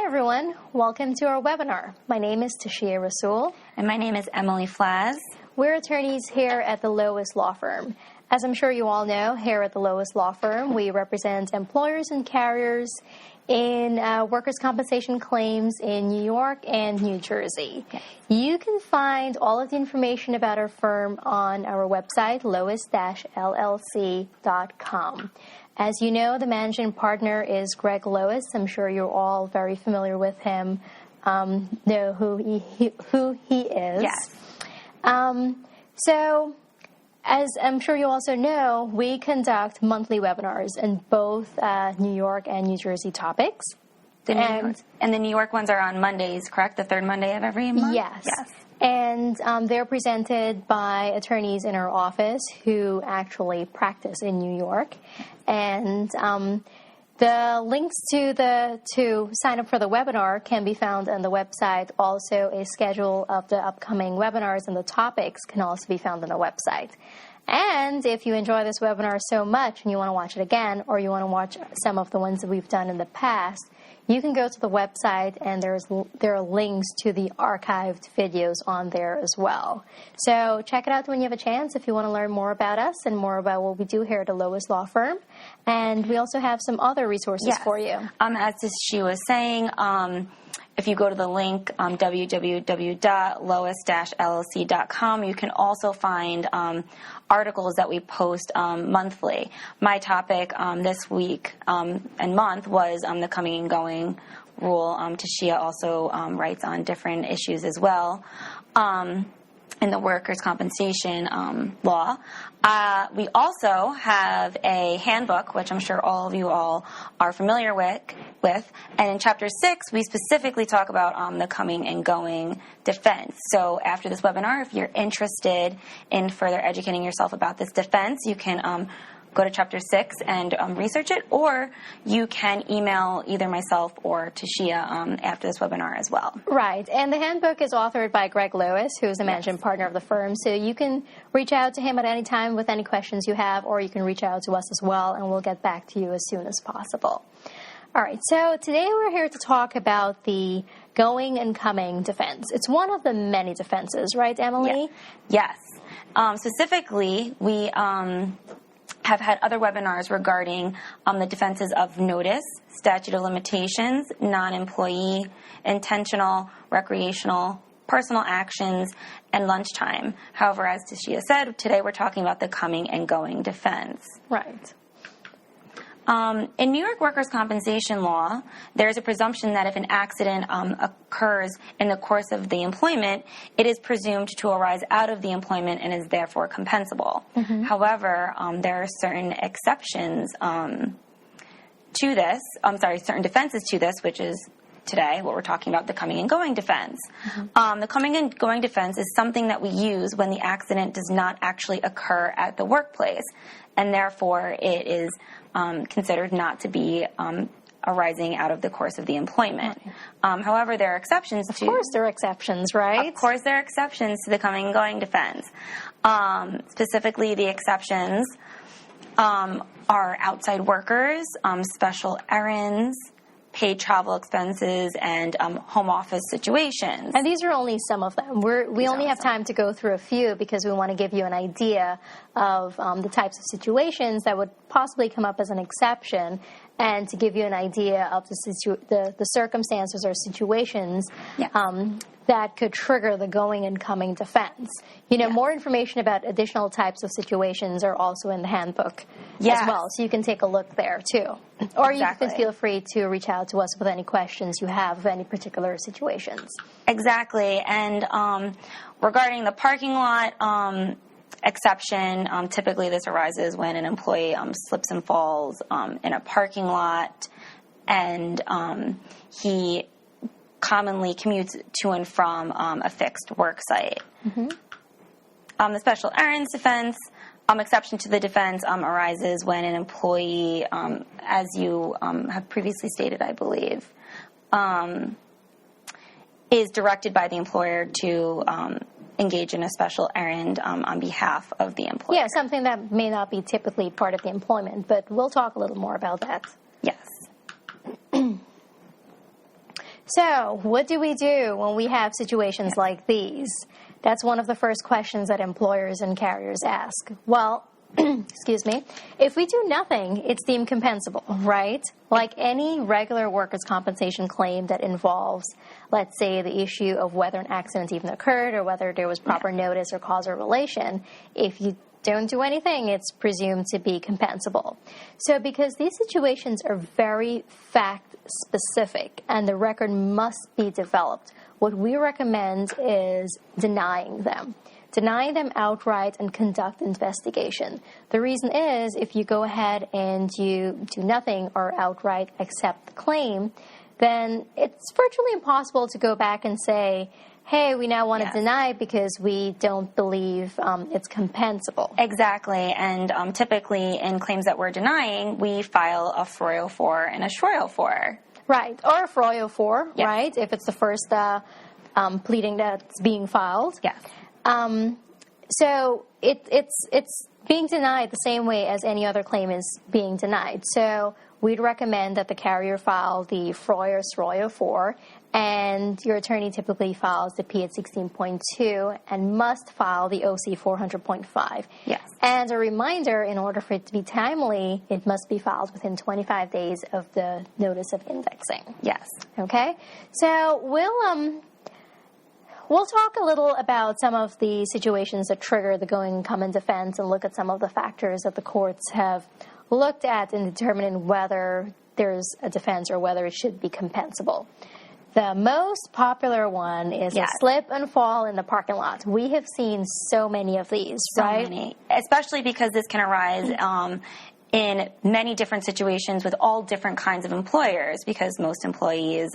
Hi, everyone. Welcome to our webinar. My name is Tashia Rasul. And my name is Emily Flaz. We're attorneys here at the LOIS Law Firm. As I'm sure you all know, here at the LOIS Law Firm, we represent employers and carriers in workers' compensation claims in New York and New Jersey. Yes. You can find all of the information about our firm on our website, lois-llc.com. As you know, the managing partner is Greg Lois. I'm sure you're all very familiar with him, know who he is. Yes. So, as I'm sure you also know, we conduct monthly webinars in both New York and New Jersey topics. And the New York ones are on Mondays, correct? The third Monday of every month? Yes. And they're presented by attorneys in our office who actually practice in New York. And the links to sign up for the webinar can be found on the website. Also, a schedule of the upcoming webinars and the topics can also be found on the website. And if you enjoy this webinar so much and you want to watch it again, or you want to watch some of the ones that we've done in the past, you can go to the website, and there are links to the archived videos on there as well. So check it out when you have a chance if you want to learn more about us and more about what we do here at the LOIS Law Firm. And we also have some other resources for you. As she was saying, if you go to the link, www.lois-llc.com, you can also find articles that we post monthly. My topic this week and month was the coming and going rule. Tashia also writes on different issues as well in the workers' compensation law. We also have a handbook, which I'm sure all of you all are familiar with. And in Chapter 6, we specifically talk about the coming and going defense. So after this webinar, if you're interested in further educating yourself about this defense, you can go to Chapter 6 and research it, or you can email either myself or Tashia after this webinar as well. Right, and the handbook is authored by Greg Lois, who is the managing partner of the firm, so you can reach out to him at any time with any questions you have, or you can reach out to us as well, and we'll get back to you as soon as possible. All right, so today we're here to talk about the going and coming defense. It's one of the many defenses, right, Emily? Yes. Specifically, we have had other webinars regarding the defenses of notice, statute of limitations, non-employee, intentional, recreational, personal actions, and lunchtime. However, as Tashia said, today we're talking about the coming and going defense. Right. In New York workers' compensation law, there is a presumption that if an accident occurs in the course of the employment, it is presumed to arise out of the employment and is therefore compensable. Mm-hmm. However, there are certain exceptions to this. Certain defenses to this, which is today what we're talking about, the coming and going defense. Mm-hmm. The coming and going defense is something that we use when the accident does not actually occur at the workplace, and therefore it is considered not to be arising out of the course of the employment. Right. However, there are exceptions Of course there are exceptions, right? Of course there are exceptions to the coming and going defense. Specifically, the exceptions are outside workers, special errands, paid travel expenses, and home office situations. And these are only some of them. We only have time to go through a few because we want to give you an idea of the types of situations that would possibly come up as an exception, and to give you an idea of the circumstances or situations that could trigger the going and coming defense. More information about additional types of situations are also in the handbook as well, so you can take a look there too. Or you can feel free to reach out to us with any questions you have of any particular situations. Exactly. And regarding the parking lot exception, typically this arises when an employee slips and falls in a parking lot, and he commonly commutes to and from a fixed work site. Mm-hmm. The special errands defense exception to the defense arises when an employee, as you have previously stated, I believe, is directed by the employer to engage in a special errand on behalf of the employer. Yeah, something that may not be typically part of the employment, but we'll talk a little more about that. Yes. So, what do we do when we have situations like these? That's one of the first questions that employers and carriers ask. Well, excuse me, if we do nothing, it's deemed compensable, right? Like any regular workers' compensation claim that involves, let's say, the issue of whether an accident even occurred or whether there was proper notice or causal relation, if you don't do anything, it's presumed to be compensable. So because these situations are very fact-specific and the record must be developed, what we recommend is denying them. Deny them outright and conduct investigation. The reason is if you go ahead and you do nothing or outright accept the claim, then it's virtually impossible to go back and say, hey, we now want to deny because we don't believe it's compensable. Exactly. And typically in claims that we're denying, we file a 404 and a short 04. Right. Or a 404, right, if it's the first pleading that's being filed. Yes. So it's being denied the same way as any other claim is being denied. So we'd recommend that the carrier file the FROI or SROI 04, and your attorney typically files the P at 16.2 and must file the OC 400.5. Yes. And a reminder, in order for it to be timely, it must be filed within 25 days of the notice of indexing. Yes. Okay? So we'll talk a little about some of the situations that trigger the going common defense and look at some of the factors that the courts have looked at in determining whether there's a defense or whether it should be compensable. The most popular one is a slip and fall in the parking lot. We have seen so many of these, right? So many. Especially because this can arise in many different situations with all different kinds of employers, because most employees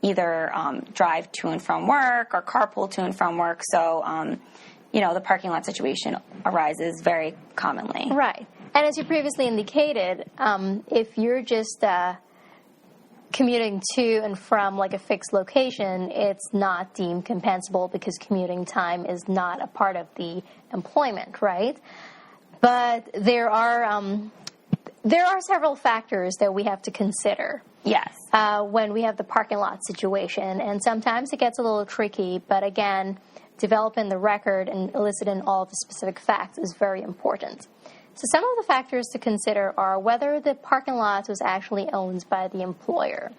either drive to and from work or carpool to and from work. So, the parking lot situation arises very commonly. Right. And as you previously indicated, if you're just commuting to and from like a fixed location, it's not deemed compensable because commuting time is not a part of the employment, right? But there are several factors that we have to consider. Yes. When we have the parking lot situation, and sometimes it gets a little tricky, but again, developing the record and eliciting all of the specific facts is very important. So some of the factors to consider are whether the parking lot was actually owned by the employer.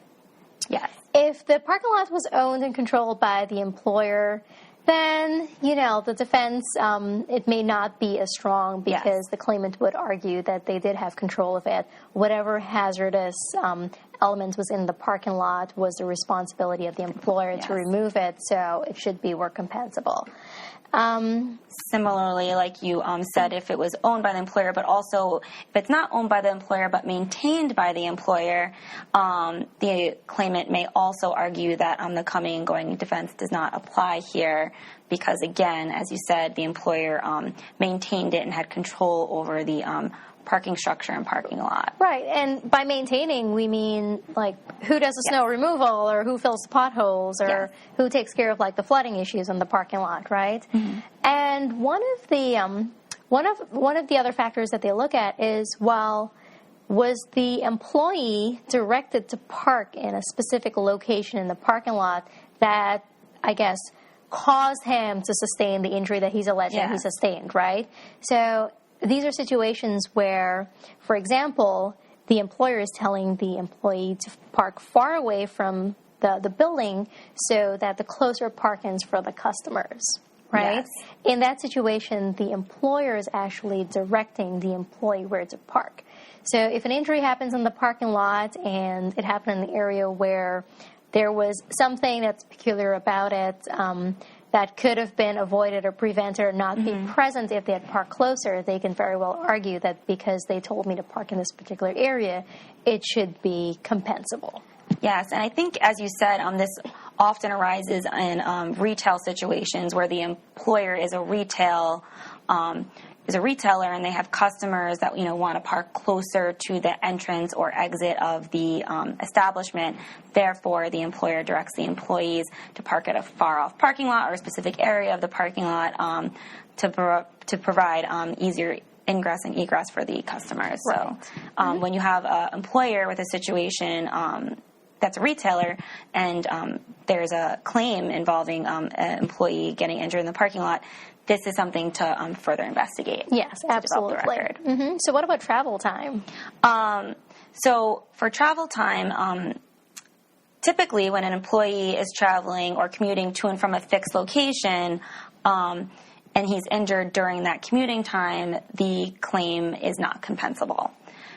Yes. If the parking lot was owned and controlled by the employer, then, the defense, it may not be as strong because the claimant would argue that they did have control of it. Whatever hazardous element was in the parking lot was the responsibility of the employer to remove it, so it should be work compensable. Similarly, like you said, if it was owned by the employer, but also if it's not owned by the employer but maintained by the employer, the claimant may also argue that the coming and going defense does not apply here because, again, as you said, the employer maintained it and had control over the parking structure and parking lot. Right, and by maintaining, we mean, like, who does the snow removal or who fills the potholes or who takes care of, like, the flooding issues in the parking lot, right? Mm-hmm. And one of the other factors that they look at is, well, was the employee directed to park in a specific location in the parking lot that, I guess, caused him to sustain the injury that he's alleging he sustained, right? So these are situations where, for example, the employer is telling the employee to park far away from the building so that the closer parking's for the customers, right? Yes. In that situation, the employer is actually directing the employee where to park. So if an injury happens in the parking lot and it happened in the area where there was something that's peculiar about it, that could have been avoided or prevented or not be present if they had parked closer, they can very well argue that because they told me to park in this particular area, it should be compensable. Yes, and I think, as you said, this often arises in retail situations where the employer is a retailer and they have customers that want to park closer to the entrance or exit of the establishment. Therefore, the employer directs the employees to park at a far-off parking lot or a specific area of the parking lot to provide easier ingress and egress for the customers. Right. So when you have an employer with a situation that's a retailer, and there's a claim involving an employee getting injured in the parking lot, this is something to further investigate. Yes, absolutely. Mm-hmm. So what about travel time? So for travel time, typically when an employee is traveling or commuting to and from a fixed location, and he's injured during that commuting time, the claim is not compensable.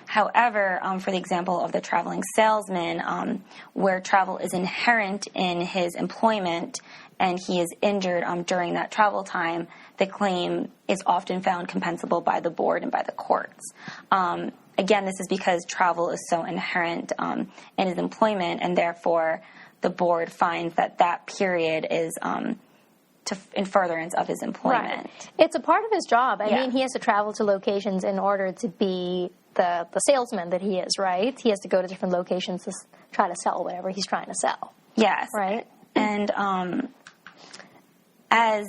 However, for the example of the traveling salesman, where travel is inherent in his employment and he is injured during that travel time, the claim is often found compensable by the board and by the courts. Again, this is because travel is so inherent in his employment, and therefore the board finds that that period is in furtherance of his employment. Right. It's a part of his job. I mean, he has to travel to locations in order to be the salesman that he is, right? He has to go to different locations to try to sell whatever he's trying to sell. Yes. Right? And as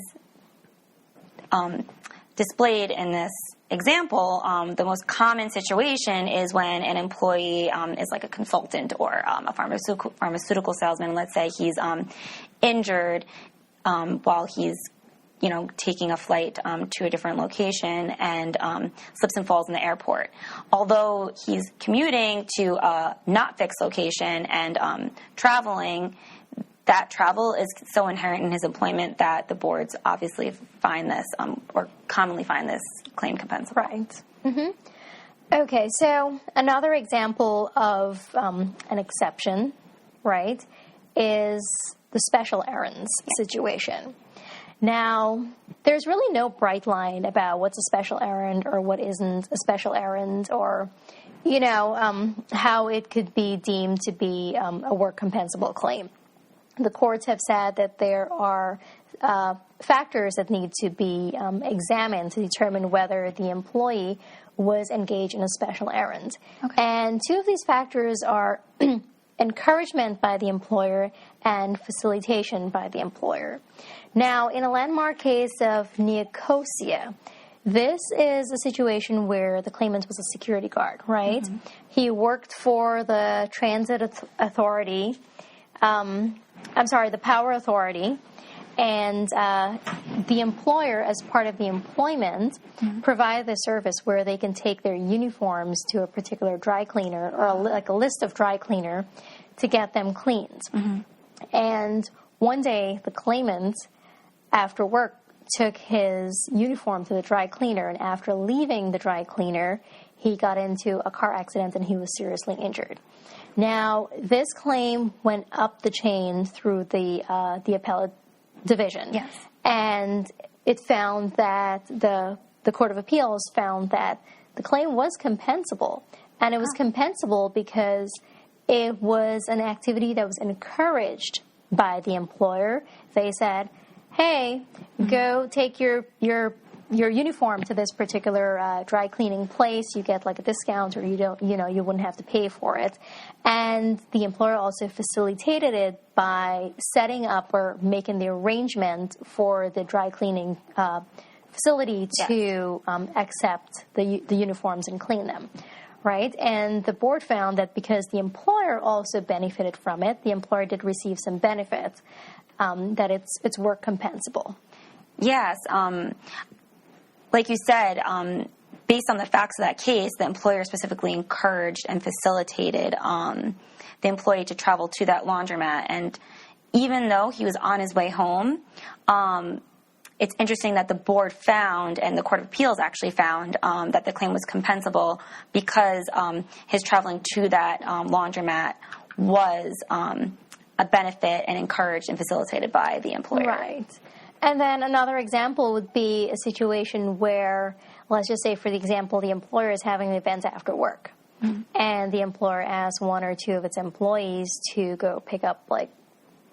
displayed in this example, the most common situation is when an employee is like a consultant or a pharmaceutical salesman. Let's say he's injured while he's taking a flight to a different location and slips and falls in the airport. Although he's commuting to a not fixed location and traveling, that travel is so inherent in his employment that the boards obviously find this, or commonly find this claim compensable. Right. Mm-hmm. Okay, so another example of an exception, right, is the special errands situation. Now, there's really no bright line about what's a special errand or what isn't a special errand, or, how it could be deemed to be a work compensable claim. The courts have said that there are factors that need to be examined to determine whether the employee was engaged in a special errand. Okay. And two of these factors are encouragement by the employer and facilitation by the employer. Now, in a landmark case of Nicosia, this is a situation where the claimant was a security guard, right? Mm-hmm. He worked for the transit authority, the power authority, and the employer, as part of the employment, mm-hmm. provided the service where they can take their uniforms to a particular dry cleaner or a list of dry cleaner to get them cleaned. Mm-hmm. And one day, the claimant, after work, took his uniform to the dry cleaner, and after leaving the dry cleaner, he got into a car accident and he was seriously injured. Now, this claim went up the chain through the appellate division. Yes. And it found that the Court of Appeals found that the claim was compensable. And it was compensable because it was an activity that was encouraged by the employer. They said, hey, go take your uniform to this particular dry cleaning place. You get like a discount, or you wouldn't have to pay for it. And the employer also facilitated it by setting up or making the arrangement for the dry cleaning facility to accept the uniforms and clean them. Right? And the board found that because the employer also benefited from it, the employer did receive some benefits, that it's work compensable. Yes. Like you said, based on the facts of that case, the employer specifically encouraged and facilitated the employee to travel to that laundromat. And even though he was on his way home, it's interesting that the board found, and the Court of Appeals actually found, that the claim was compensable because his traveling to that laundromat was a benefit and encouraged and facilitated by the employer. Right. And then another example would be a situation where, let's just say, for the example, the employer is having an event after work. Mm-hmm. And the employer asks one or two of its employees to go pick up, like,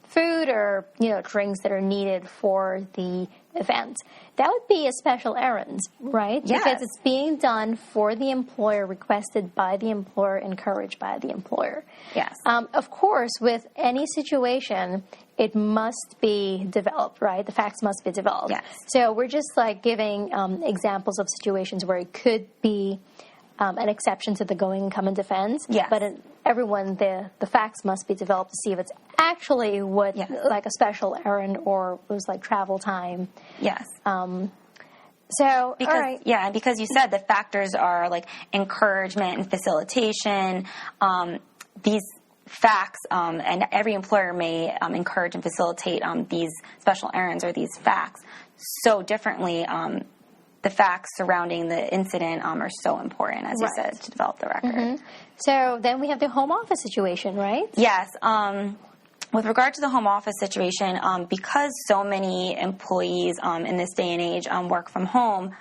food or, drinks that are needed for the event. That would be a special errand, right? Yes. Because it's being done for the employer, requested by the employer, encouraged by the employer. Yes. Of course, with any situation, it must be developed, right? The facts must be developed. Yes. So we're just like giving examples of situations where it could be an exception to the going and coming defense. Yes. But everyone, the facts must be developed to see if it's actually what, like a special errand or was like travel time. Yes. So, because, all right. Yeah, because you said the factors are like encouragement and facilitation. These facts, and every employer may encourage and facilitate these special errands or these facts so differently. The facts surrounding the incident are so important, as you said, to develop the record. Mm-hmm. So then we have the home office situation, right? Yes. With regard to the home office situation, because so many employees in this day and age work from home,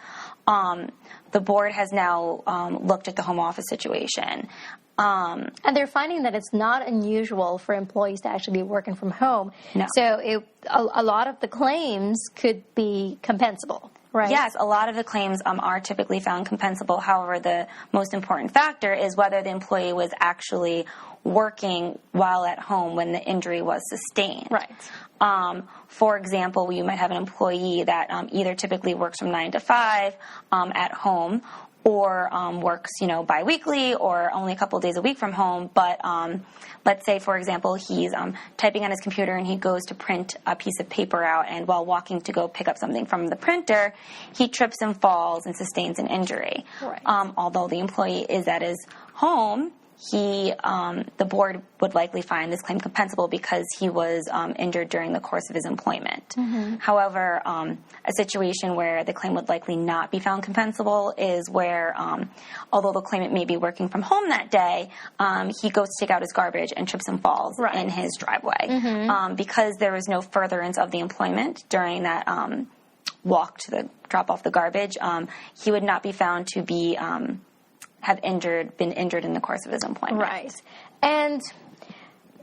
the board has now looked at the home office situation. And they're finding that it's not unusual for employees to actually be working from home. No. So a lot of the claims could be compensable, right? Yes, a lot of the claims are typically found compensable. However, the most important factor is whether the employee was actually working while at home when the injury was sustained. Right. For example, you might have an employee that either typically works from 9 to 5 at home, or works, biweekly or only a couple of days a week from home. But let's say, for example, he's typing on his computer and he goes to print a piece of paper out, and while walking to go pick up something from the printer, he trips and falls and sustains an injury. Right. Although the employee is at his home, the board would likely find this claim compensable because he was injured during the course of his employment. Mm-hmm. However, a situation where the claim would likely not be found compensable is where, although the claimant may be working from home that day, he goes to take out his garbage and trips and falls in his driveway. Mm-hmm. Because there was no furtherance of the employment during that walk to drop off the garbage, he would not be found to be been injured in the course of his employment. Right. And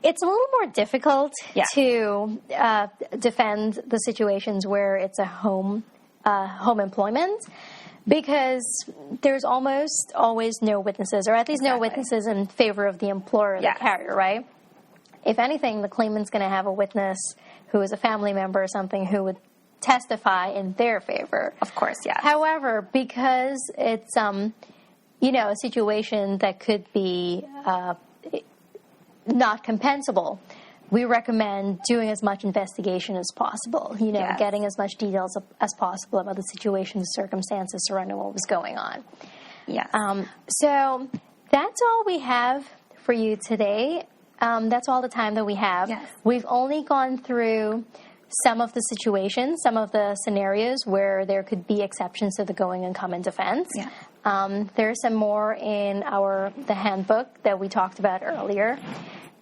it's a little more difficult to defend the situations where it's a home employment, because there's almost always no witnesses, or at least no witnesses in favor of the employer or the carrier, right? If anything, the claimant's going to have a witness who is a family member or something who would testify in their favor. Of course, yes. However, because it's a situation that could be not compensable, we recommend doing as much investigation as possible, getting as much details as possible about the situation, the circumstances surrounding what was going on. Yes. So that's all we have for you today. That's all the time that we have. Yes. We've only gone through some of the situations, some of the scenarios where there could be exceptions to the going and coming defense. Yeah. There's some more in the handbook that we talked about earlier.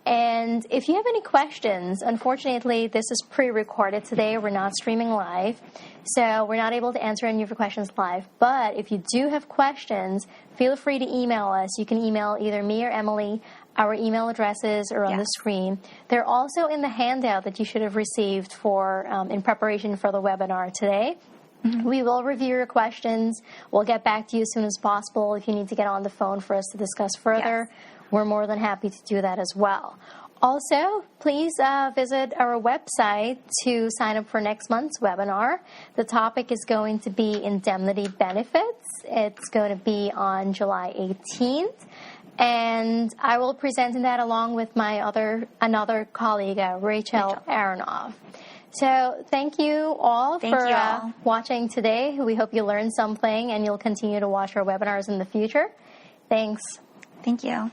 And if you have any questions, unfortunately, this is pre-recorded today. We're not streaming live, so we're not able to answer any of your questions live. But if you do have questions, feel free to email us. You can email either me or Emily. Our email addresses are on the screen. They're also in the handout that you should have received for in preparation for the webinar today. Mm-hmm. We will review your questions. We'll get back to you as soon as possible. If you need to get on the phone for us to discuss further, we're more than happy to do that as well. Also, please visit our website to sign up for next month's webinar. The topic is going to be indemnity benefits. It's going to be on July 18th. And I will present that along with my another colleague, Rachel Aronoff. So thank you all for watching today. We hope you learned something and you'll continue to watch our webinars in the future. Thanks. Thank you.